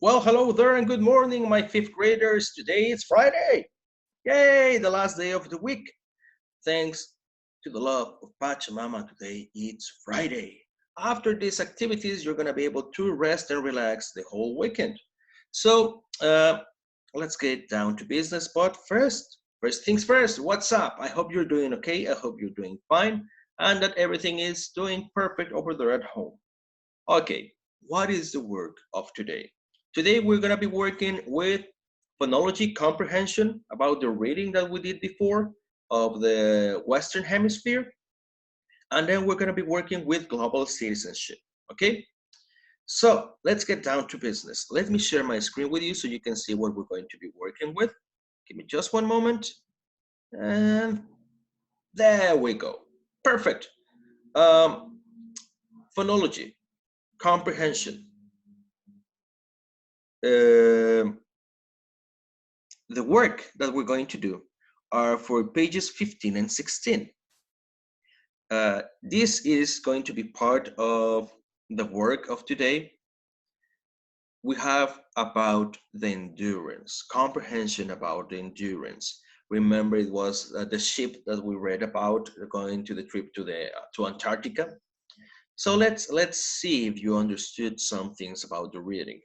Well, hello there and good morning, my fifth graders. Today is Friday. Yay, the last day of the week. Thanks to the love of Pachamama, today it's Friday. After these activities, you're going to be able to rest and relax the whole weekend. So, let's get down to business. But first things first, what's up? I hope you're doing okay. I hope you're doing fine and that everything is doing perfect over there at home. Okay, what is the work of today? Today we're going to be working with phonology comprehension about the reading that we did before of the Western Hemisphere. And then we're going to be working with global citizenship. Okay, so let's get down to business. Let me share my screen with you so you can see what we're going to be working with. Give me just one moment. And there we go. Perfect. Um, Phonology comprehension. Um, the work that we're going to do are for pages 15 and 16. This is going to be part of the work of today. We have about the endurance, comprehension about the endurance. Remember, it was the ship that we read about going to the trip to Antarctica. So let's see if you understood some things about the reading.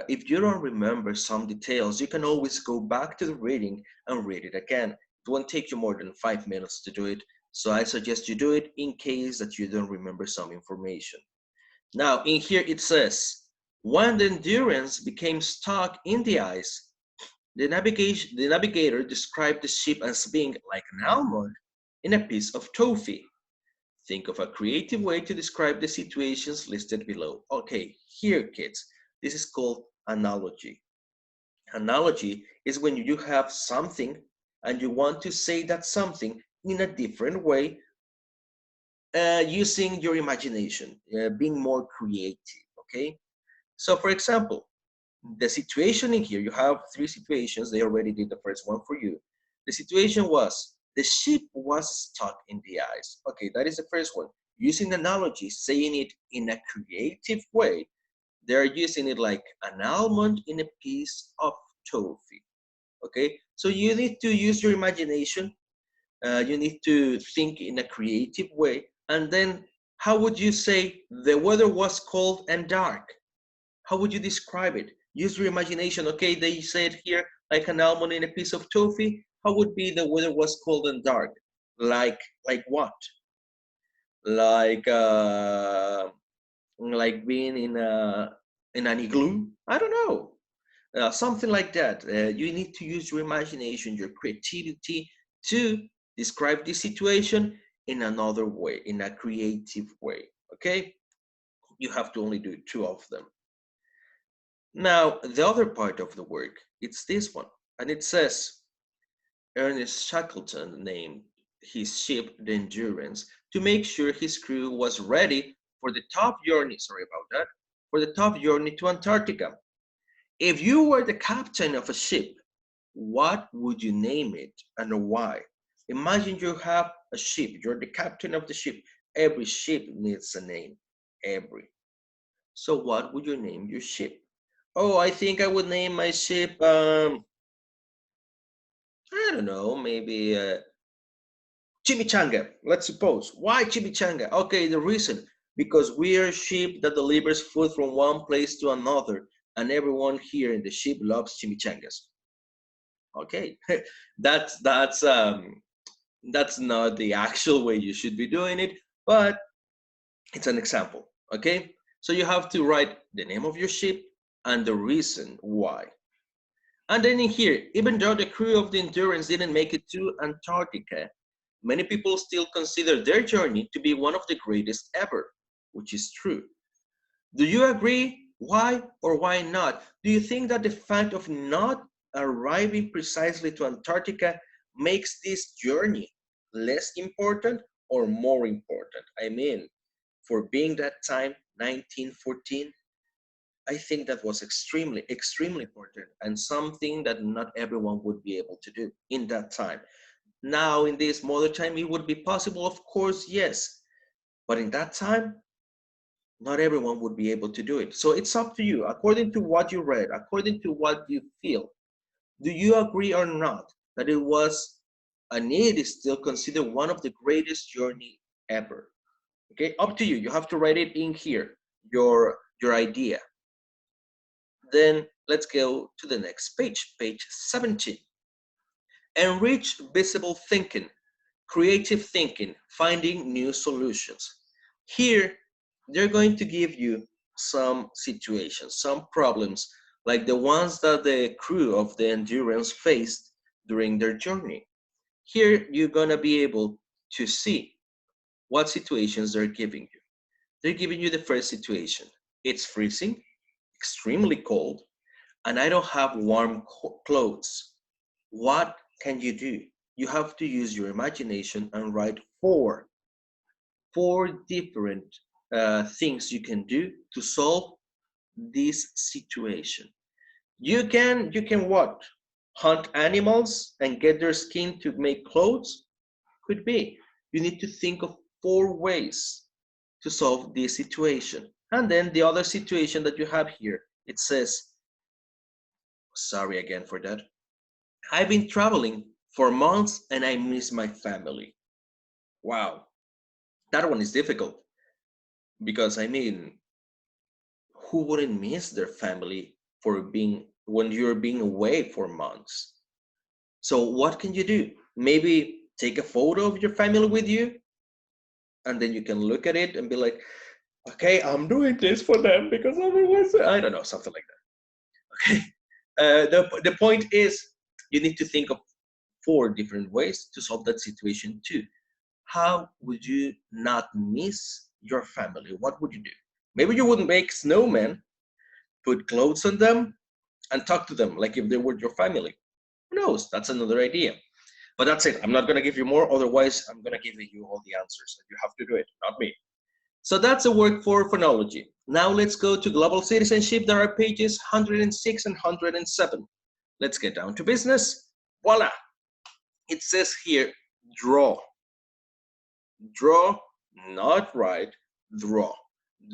If you don't remember some details, you can always go back to the reading and read it again. It won't take you more than 5 minutes to do it. So I suggest you do it in case that you don't remember some information. Now, in here it says, when the Endurance became stuck in the ice, the navigator described the ship as being like an almond in a piece of toffee. Think of a creative way to describe the situations listed below. Okay, here, kids, this is called analogy. Analogy is when you have something and you want to say that something in a different way using your imagination, being more creative. Okay, so for example, the situation in here, you have three situations. They already did the first one for you. The situation was the ship was stuck in the ice. Okay, that is the first one. Using analogy, saying it in a creative way. They're using it like an almond in a piece of toffee. Okay, so you need to use your imagination. You need to think in a creative way. And then, how would you say the weather was cold and dark? How would you describe it? Use your imagination. Okay, they said here like an almond in a piece of toffee. How would be the weather was cold and dark? Like what? Like like being in an igloo? I don't know. Something like that. You need to use your imagination, your creativity to describe the situation in another way, in a creative way. Okay, you have to only do two of them. Now, the other part of the work, it's this one, and it says Ernest Shackleton named his ship the Endurance to make sure his crew was ready for the top journey, sorry about that, for the top journey to Antarctica. If you were the captain of a ship, what would you name it and why? Imagine you have a ship, you're the captain of the ship. Every ship needs a name, every. So what would you name your ship? Oh, I think I would name my ship, I don't know, maybe Chimichanga, let's suppose. Why Chimichanga? Okay, the reason, because we are a ship that delivers food from one place to another, and everyone here in the ship loves chimichangas. Okay, that's not the actual way you should be doing it, but it's an example. Okay, so you have to write the name of your ship and the reason why. And then in here, even though the crew of the Endurance didn't make it to Antarctica, many people still consider their journey to be one of the greatest ever, which is true. Do you agree? Why or why not? Do you think that the fact of not arriving precisely to Antarctica makes this journey less important or more important? I mean, for being that time, 1914, I think that was extremely important and something that not everyone would be able to do in that time. Now, in this modern time, it would be possible, of course, yes. But in that time, Not everyone would be able to do it. So it's up to you, according to what you read, according to what you feel. Do you agree or not that it was, and it is still considered one of the greatest journey ever? Okay, up to you. You have to write it in here, your idea. Then let's go to the next page, page 17. Enrich visible thinking, creative thinking, finding new solutions. Here, they're going to give you some situations, some problems, like the ones that the crew of the Endurance faced during their journey. Here, you're going to be able to see what situations they're giving you. They're giving you the first situation. It's freezing, extremely cold, and I don't have warm clothes. What can you do? You have to use your imagination and write four different things you can do to solve this situation. You can what? Hunt animals and get their skin to make clothes? Could be. You need to think of 4 ways to solve this situation. And then the other situation that you have here, it says, sorry again for that. I've been traveling for months and I miss my family. Wow, that one is difficult because I mean, who wouldn't miss their family for being when you're being away for months? So what can you do? Maybe take a photo of your family with you and then you can look at it and be like, okay, I'm doing this for them because otherwise, I don't know, something like that. Okay. The point is, you need to think of 4 different ways to solve that situation too. How would you not miss your family? What would you do? Maybe you wouldn't make snowmen, put clothes on them, and talk to them like if they were your family. Who knows? That's another idea. But that's it. I'm not going to give you more. Otherwise, I'm going to give you all the answers. You have to do it, not me. So that's a work for phonology. Now let's go to global citizenship. There are pages 106 and 107. Let's get down to business. Voila. It says here, draw. Draw, not write, draw.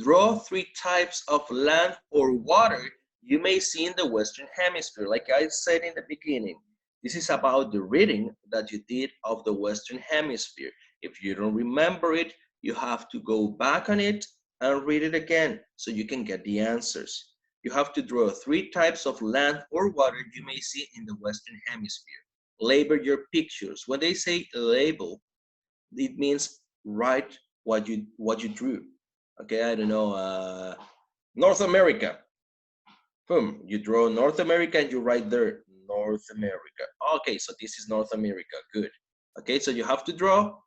Draw 3 types of land or water you may see in the Western Hemisphere. Like I said in the beginning, this is about the reading that you did of the Western Hemisphere. If you don't remember it, you have to go back on it and read it again so you can get the answers. You have to draw 3 types of land or water you may see in the Western Hemisphere. Label your pictures. When they say label, it means write what you drew. Okay, I don't know, North America. Boom, you draw North America and you write there North America. Okay, so this is North America. Good. Okay, so you have to draw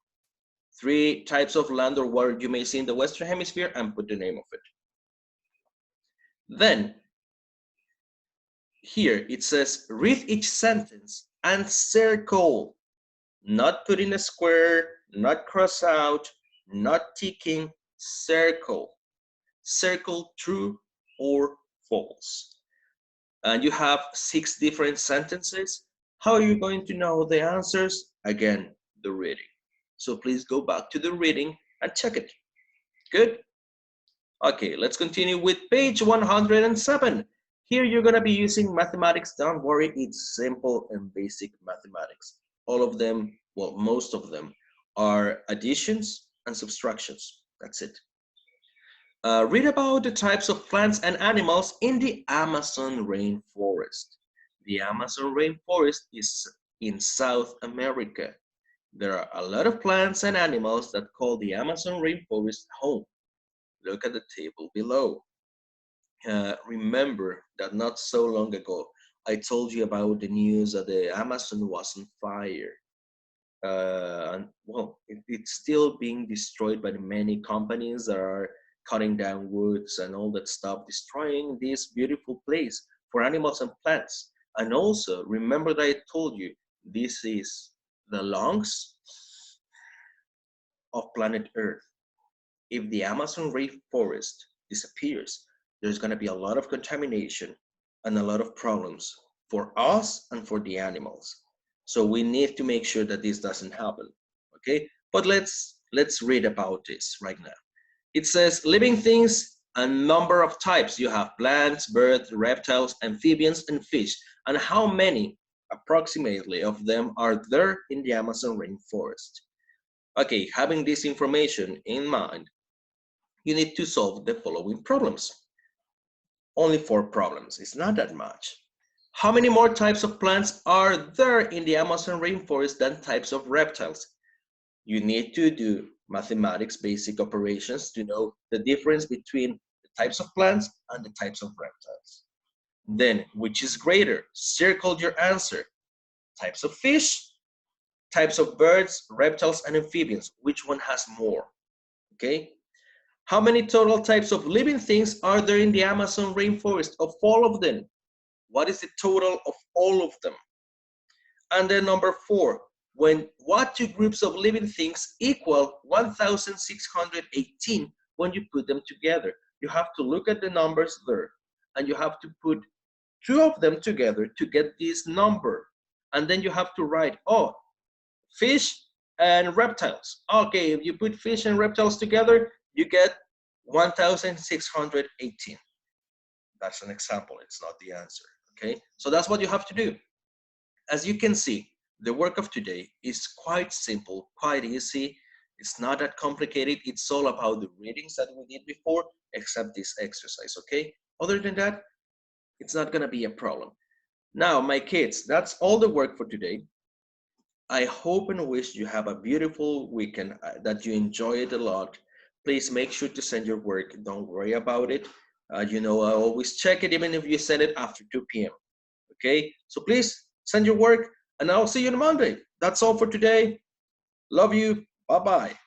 3 types of land or water you may see in the Western Hemisphere and put the name of it. Then here it says read each sentence and circle. Not put in a square, not cross out, not ticking, circle. Circle true or false. And you have 6 different sentences. How are you going to know the answers? Again, the reading. So please go back to the reading and check it. Good? Okay, let's continue with page 107. Here you're going to be using mathematics. Don't worry, it's simple and basic mathematics. All of them, well, most of them are additions and subtractions. That's it. Read about the types of plants and animals in the Amazon rainforest. The Amazon rainforest is in South America. There are a lot of plants and animals that call the Amazon rainforest home. Look at the table below. Remember that not so long ago, I told you about the news that the Amazon was on fire. And well, it's still being destroyed by the many companies that are cutting down woods and all that stuff, destroying this beautiful place for animals and plants. And also, remember that I told you, this is the lungs of planet Earth. If the Amazon rainforest disappears, there's going to be a lot of contamination and a lot of problems for us and for the animals. So we need to make sure that this doesn't happen. Okay, but let's read about this right now. It says living things and number of types. You have plants, birds, reptiles, amphibians, and fish. And how many approximately of them are there in the Amazon rainforest? Okay, having this information in mind, you need to solve the following problems. Only 4 problems, it's not that much. How many more types of plants are there in the Amazon rainforest than types of reptiles? You need to do mathematics, basic operations to know the difference between the types of plants and the types of reptiles. Then, which is greater? Circle your answer. Types of fish, types of birds, reptiles, and amphibians. Which one has more? Okay. How many total types of living things are there in the Amazon rainforest? Of all of them, what is the total of all of them? And then number 4, what two groups of living things equal 1,618 when you put them together? You have to look at the numbers there, and you have to put 2 of them together to get this number. And then you have to write, oh, fish and reptiles. Okay, if you put fish and reptiles together, you get 1,618. That's an example, it's not the answer, okay? So that's what you have to do. As you can see, the work of today is quite simple, quite easy. It's not that complicated. It's all about the readings that we did before, except this exercise, okay? Other than that, it's not gonna be a problem. Now, my kids, that's all the work for today. I hope and wish you have a beautiful weekend, that you enjoy it a lot. Please make sure to send your work. Don't worry about it. You know, I always check it even if you send it after 2 p.m. Okay, so please send your work and I'll see you on Monday. That's all for today. Love you. Bye-bye.